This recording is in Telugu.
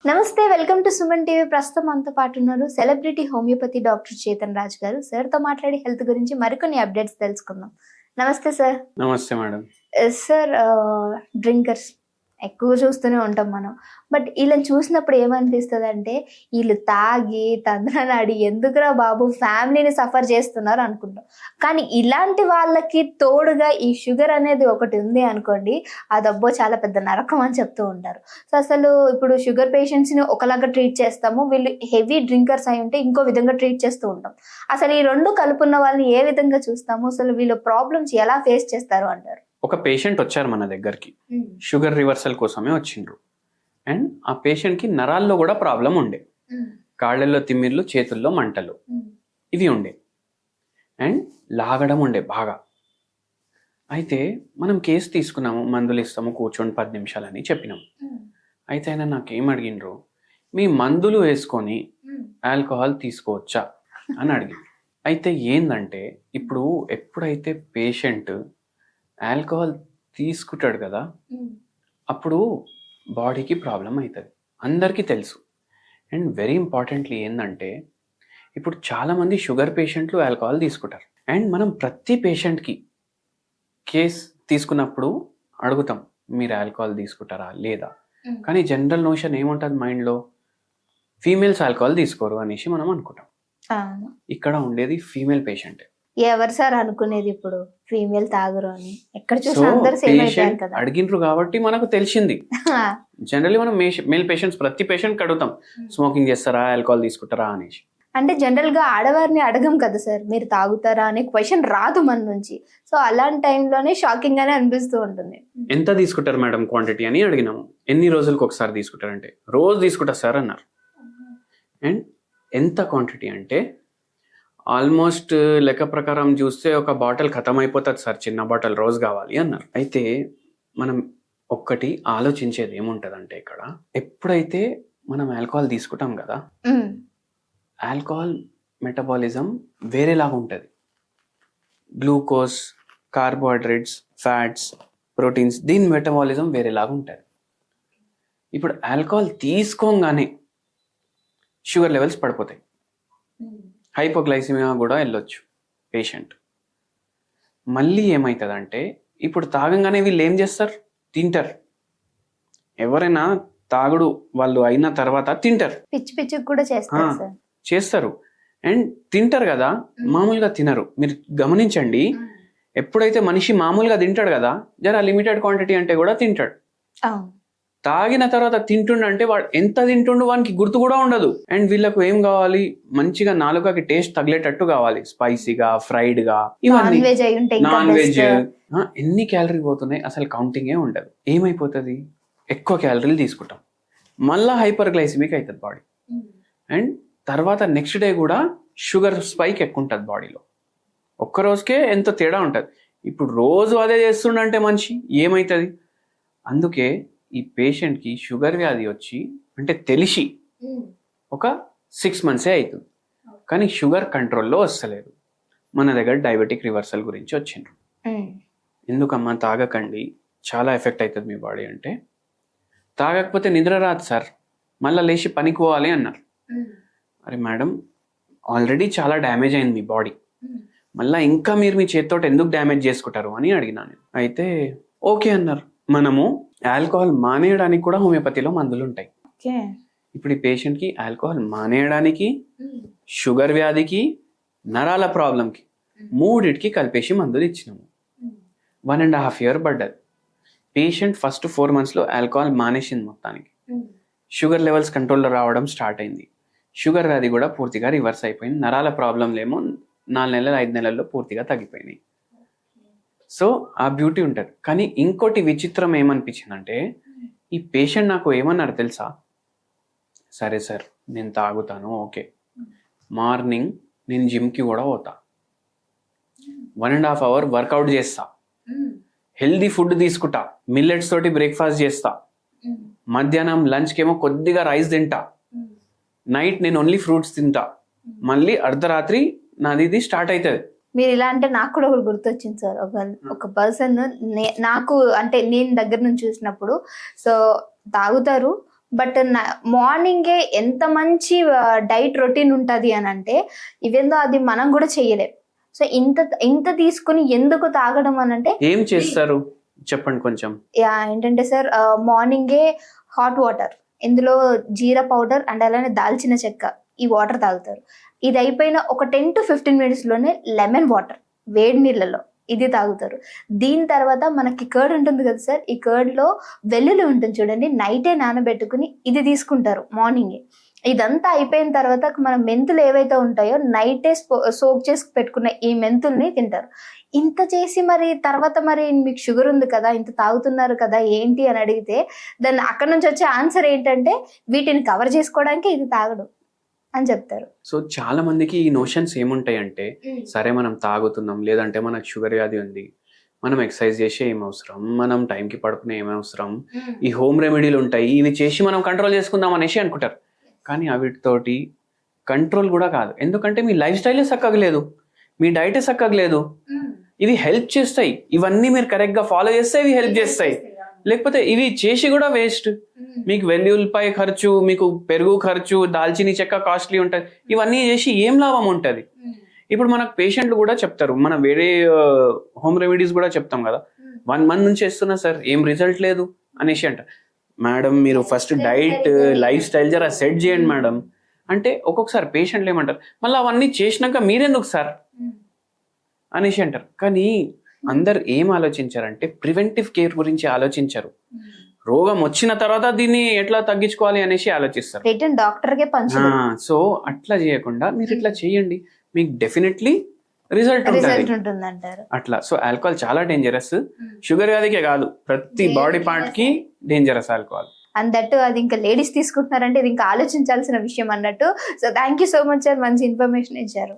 నమస్తే, వెల్కమ్ టు సుమన్ టీవీ. ప్రస్తుతం మనతో పాటు ఉన్నారు celebrity homeopathy doctor Chetan Raj గారు. సార్ తో మాట్లాడి హెల్త్ గురించి మరికొన్ని అప్డేట్స్ తెలుసుకుందాం. నమస్తే సార్. నమస్తే మేడం. సార్, డ్రింకర్స్ ఎక్కువ చూస్తూనే ఉంటాం మనం. బట్ వీళ్ళని చూసినప్పుడు ఏమనిపిస్తుంది అంటే, వీళ్ళు తాగి తంద్రనాడి ఎందుకురా బాబు ఫ్యామిలీని సఫర్ చేస్తున్నారు అనుకుంటాం. కానీ ఇలాంటి వాళ్ళకి తోడుగా ఈ షుగర్ అనేది ఒకటి ఉంది అనుకోండి, అదబ్బో చాలా పెద్ద నరకం అని చెప్తూ ఉంటారు. సో అసలు ఇప్పుడు షుగర్ పేషెంట్స్ని ఒకలాగా ట్రీట్ చేస్తాము, వీళ్ళు హెవీ డ్రింకర్స్ అయి ఉంటే ఇంకో విధంగా ట్రీట్ చేస్తూ ఉంటాం. అసలు ఈ రెండు కలుపున్న వాళ్ళని ఏ విధంగా చూస్తాము, అసలు వీళ్ళు ప్రాబ్లమ్స్ ఎలా ఫేస్ చేస్తారు అంటారు? ఒక పేషెంట్ వచ్చారు మన దగ్గరికి, షుగర్ రివర్సల్ కోసమే వచ్చిండ్రు. అండ్ ఆ పేషెంట్ కి నరాల్లో కూడా ప్రాబ్లం ఉండే, కాళ్ళల్లో తిమ్మిర్లు, చేతుల్లో మంటలు ఇవి ఉండే, అండ్ లాగడం ఉండే బాగా. అయితే మనం కేసు తీసుకున్నాము, మందులు ఇస్తాము, కూర్చొని 10 నిమిషాలని చెప్పినాము. అయితే ఆయన నాకేం అడిగిండ్రు, మీ మందులు వేసుకొని ఆల్కహాల్ తీసుకోవచ్చా అని అడిగిండ్రు. అయితే ఏందంటే, ఇప్పుడు ఎప్పుడైతే పేషెంట్ ఆల్కహాల్ తీసుకుంటాడు కదా, అప్పుడు బాడీకి ప్రాబ్లం అవుతుంది, అందరికీ తెలుసు. అండ్ వెరీ ఇంపార్టెంట్లీ ఏంటంటే, ఇప్పుడు చాలామంది షుగర్ పేషెంట్లు ఆల్కహాల్ తీసుకుంటారు. అండ్ మనం ప్రతి పేషెంట్కి కేస్ తీసుకున్నప్పుడు అడుగుతాం, మీరు ఆల్కహాల్ తీసుకుంటారా లేదా. కానీ జనరల్ నోషన్ ఏముంటుంది మైండ్లో, ఫీమేల్స్ ఆల్కహాల్ తీసుకోరు అనేసి మనం అనుకుంటాం. ఇక్కడ ఉండేది ఫీమేల్ పేషెంట్. ఎవరు సార్ అనుకునేది ఇప్పుడు ఫీమేల్ తాగరు అని? ఎక్కడ చూసినా అందరూ సేమ్ అయిపోయారు కదా. అడిగినరు కాబట్టి మనకు తెలిసింది. జనరల్లీ మనం మేల్ పేషెంట్స్ ప్రతి పేషెంట్ అడుగుతాం, స్మోకింగ్ చేస్తారా, ఆల్కహాల్ తీసుకుంటారా అనేసి. అంటే జనరల్ గా ఆడవారిని అడగం కదా సార్, మీరు తాగుతారా అనే క్వశ్చన్ రాదు మన నుంచి. సో అలాంటి టైంలోనే షాకింగ్ గానే అనిపిస్తూ ఉంటుంది. ఎంత తీసుకుంటారు మేడం క్వాంటిటీ అని అడిగినాము. ఎన్ని రోజులకు ఒకసారి తీసుకుంటారంటే, రోజు తీసుకుంటారు సార్ అన్నారు. అండ్ ఎంత క్వాంటిటీ అంటే, ఆల్మోస్ట్ లెక్క ప్రకారం చూస్తే ఒక బాటిల్ ఖతం అయిపోతుంది సార్, చిన్న బాటిల్ రోజు కావాలి అన్నారు. అయితే మనం ఒక్కటి ఆలోచించేది ఏముంటదంటే, ఇక్కడ ఎప్పుడైతే మనం ఆల్కహాల్ తీసుకుంటాం కదా, ఆల్కహాల్ మెటబాలిజం వేరేలాగా ఉంటుంది. గ్లూకోజ్, కార్బోహైడ్రేట్స్, ఫ్యాట్స్, ప్రోటీన్స్, దీని మెటబాలిజం వేరేలాగా ఉంటుంది. ఇప్పుడు ఆల్కహాల్ తీసుకోగానే షుగర్ లెవెల్స్ పడిపోతాయి, హైపోగ్లైసిమియా కూడా వెళ్ళొచ్చు పేషెంట్. మళ్ళీ ఏమవుతుందంటే, ఇప్పుడు తాగంగానే వీళ్ళు ఏం చేస్తారు, తింటారు. ఎవరైనా తాగుడు వాళ్ళు అయిన తర్వాత తింటారు, పిచ్చి పిచ్చి కూడా చేస్తారు. అండ్ తింటారు కదా, మామూలుగా తినరు. మీరు గమనించండి, ఎప్పుడైతే మనిషి మామూలుగా తింటాడు కదా, జర లిమిటెడ్ క్వాంటిటీ అంటే కూడా తింటాడు. తాగిన తర్వాత తింటుండంటే వాడు ఎంత తింటుండు వానికి గుర్తు కూడా ఉండదు. అండ్ వీళ్ళకు ఏం కావాలి, మంచిగా నాలుకకి టేస్ట్ తగిలేటట్టు కావాలి, స్పైసీగా, ఫ్రైడ్ గా, ఇవన్నీ నాన్ వెజ్. ఎన్ని క్యాలరీ పోతున్నాయి అసలు కౌంటింగే ఉండదు. ఏమైపోతుంది, ఎక్కువ క్యాలరీలు తీసుకుంటాం, మళ్ళా హైపర్ గ్లైసిమిక్ అవుతుంది బాడీ. అండ్ తర్వాత నెక్స్ట్ డే కూడా షుగర్ స్పైక్ ఎక్కువ ఉంటుంది బాడీలో. ఒక్క రోజుకే ఎంతో తేడా ఉంటుంది. ఇప్పుడు రోజు అదే చేస్తుండంటే మనిషి ఏమవుతుంది. అందుకే ఈ పేషెంట్కి షుగర్ వ్యాధి వచ్చి అంటే తెలిసి ఒక 6 months అవుతుంది, కానీ షుగర్ కంట్రోల్లో వస్తలేదు. మన దగ్గర డయాబెటిక్ రివర్సల్ గురించి వచ్చిండ్రు. ఎందుకమ్మా తాగకండి, చాలా ఎఫెక్ట్ అవుతుంది మీ బాడీ అంటే, తాగకపోతే నిద్ర రాదు సార్, మళ్ళీ లేచి పనికి పోవాలి అన్నారు. అరే మేడం, ఆల్రెడీ చాలా డ్యామేజ్ అయింది మీ బాడీ, మళ్ళీ ఇంకా మీరు మీ చేతితో ఎందుకు డ్యామేజ్ చేసుకుంటారు అని అడిగినాను. అయితే ఓకే అన్నారు. మనము ఆల్కహాల్ మానేయడానికి కూడా హోమియోపతిలో మందులు ఉంటాయి. ఇప్పుడు ఈ పేషెంట్కి ఆల్కహాల్ మానేయడానికి, షుగర్ వ్యాధికి, నరాల ప్రాబ్లంకి, మూడిటికి కలిపేసి మందులు ఇచ్చినాము. 1.5 years పడ్డది. పేషెంట్ ఫస్ట్ 4 monthsలో ఆల్కహాల్ మానేసింది మొత్తానికి. షుగర్ లెవెల్స్ కంట్రోల్లో రావడం స్టార్ట్ అయింది. షుగర్ వ్యాధి కూడా పూర్తిగా రివర్స్ అయిపోయింది. నరాల ప్రాబ్లంలేమో 4 నెలలు 5 నెలల్లో పూర్తిగా తగ్గిపోయినాయి. సో ఆ బ్యూటీ ఉంటుంది. కానీ ఇంకోటి విచిత్రం ఏమనిపించిందంటే, ఈ పేషెంట్ నాకు ఏమన్నారు తెలుసా, సరే సార్ నేను తాగుతాను, ఓకే, మార్నింగ్ నేను జిమ్కి కూడా పోతా, 1.5 hours వర్కౌట్ చేస్తా, హెల్దీ ఫుడ్ తీసుకుంటా, మిల్లెట్స్ తోటి బ్రేక్ఫాస్ట్ చేస్తా, మధ్యాహ్నం లంచ్కి ఏమో కొద్దిగా రైస్ తింటా, నైట్ నేను ఓన్లీ ఫ్రూట్స్ తింటా, మళ్ళీ అర్ధరాత్రి నాది ఇది స్టార్ట్ అవుతుంది. మీరు ఇలా అంటే నాకు కూడా ఒకటి గుర్తొచ్చింది సార్. ఒక పర్సన్ నాకు అంటే నేను దగ్గర నుంచి చూసినప్పుడు, సో తాగుతారు, బట్ మార్నింగే ఎంత మంచి డైట్ రొటీన్ ఉంటుంది అని అంటే ఇవేందో అది మనం కూడా చేయలేం. సో ఇంత తీసుకుని ఎందుకు తాగడం అని అంటే ఏం చేస్తారు చెప్పండి కొంచెం. ఏంటంటే సార్, మార్నింగే హాట్ వాటర్, ఇందులో జీరా పౌడర్ అండ్ అలానే దాల్చిన చెక్క, ఈ వాటర్ తాగుతారు. ఇది అయిపోయిన ఒక 10 to 15 minutes లోనే లెమన్ వాటర్ వేడి నీళ్ళలో ఇది తాగుతారు. దీని తర్వాత మనకి కర్డ్ ఉంటుంది కదా సార్, ఈ కర్డ్ లో వెల్లుల్లి ఉంటుంది చూడండి, నైటే నానబెట్టుకుని ఇది తీసుకుంటారు మార్నింగే. ఇదంతా అయిపోయిన తర్వాత మన మెంతులు ఏవైతే ఉంటాయో నైటే సోక్ చేసి పెట్టుకున్న ఈ మెంతుల్ని తింటారు. ఇంత చేసి మరి తర్వాత మరి మీకు షుగర్ ఉంది కదా, ఇంత తాగుతున్నారు కదా ఏంటి అని అడిగితే దాన్ని అక్కడ నుంచి వచ్చే ఆన్సర్ ఏంటంటే వీటిని కవర్ చేసుకోవడానికి ఇది తాగడం అని చెప్తారు. సో చాలా మందికి ఈ నోషన్స్ ఏముంటాయి అంటే, సరే మనం తాగుతున్నాం, లేదంటే మనకు షుగర్ వ్యాధి ఉంది, మనం ఎక్సర్సైజ్ చేసే ఏం అవసరం, మనం టైంకి పడుకునే ఏం అవసరం, ఈ హోమ్ రెమెడీలు ఉంటాయి ఇవి చేసి మనం కంట్రోల్ చేసుకుందాం అనేసి అనుకుంటారు. కానీ వీటితోటి కంట్రోల్ కూడా కాదు, ఎందుకంటే మీ లైఫ్ స్టైలే చక్కగలేదు, మీ డైటే చక్కగలేదు. ఇవి హెల్ప్ చేస్తాయి, ఇవన్నీ మీరు కరెక్ట్గా ఫాలో చేస్తే ఇవి హెల్ప్ చేస్తాయి, లేకపోతే ఇవి చేసి కూడా వేస్ట్. మీకు వెల్లుల్లిపాయ ఖర్చు, మీకు పెరుగు ఖర్చు, దాల్చిని చెక్క కాస్ట్లీ ఉంటుంది, ఇవన్నీ చేసి ఏం లాభం ఉంటుంది. ఇప్పుడు మనకు పేషెంట్లు కూడా చెప్తారు, మన వేరే హోమ్ రెమెడీస్ కూడా చెప్తాం కదా, 1 month నుంచి చేస్తున్నా సార్ ఏం రిజల్ట్ లేదు అనేసి అంట. మేడం మీరు ఫస్ట్ డైట్ లైఫ్ స్టైల్ జరా సెట్ చేయండి మేడం అంటే, ఒక్కొక్కసారి పేషెంట్లు ఏమంటారు, మళ్ళీ అవన్నీ చేసినాక మీరెందుకు సార్ అనేసి అంటారు. కానీ అందరు ఏం ఆలోచించారంటే ప్రివెంటివ్ కేర్ గురించి ఆలోచించరు, రోగం వచ్చిన తర్వాత దీన్ని ఎట్లా తగ్గించుకోవాలి అనేసి ఆలోచిస్తారు. సో అట్లా చేయకుండా మీరు ఇట్లా చేయండి, మీకు డెఫినెట్లీ రిజల్ట్ ఉంటుంది అట్లా. సో ఆల్కహాల్ చాలా డేంజరస్, షుగర్ వ్యాధికే కాదు ప్రతి బాడీ పార్ట్ కి డేంజరస్ ఆల్కహాల్. అండ్ దట్ అది ఇంకా లేడీస్ తీసుకుంటున్నారంటే ఇది ఇంకా ఆలోచించాల్సిన విషయం అన్నట్టు. So thank you so much sir, మంచి ఇన్ఫర్మేషన్ ఇచ్చారు.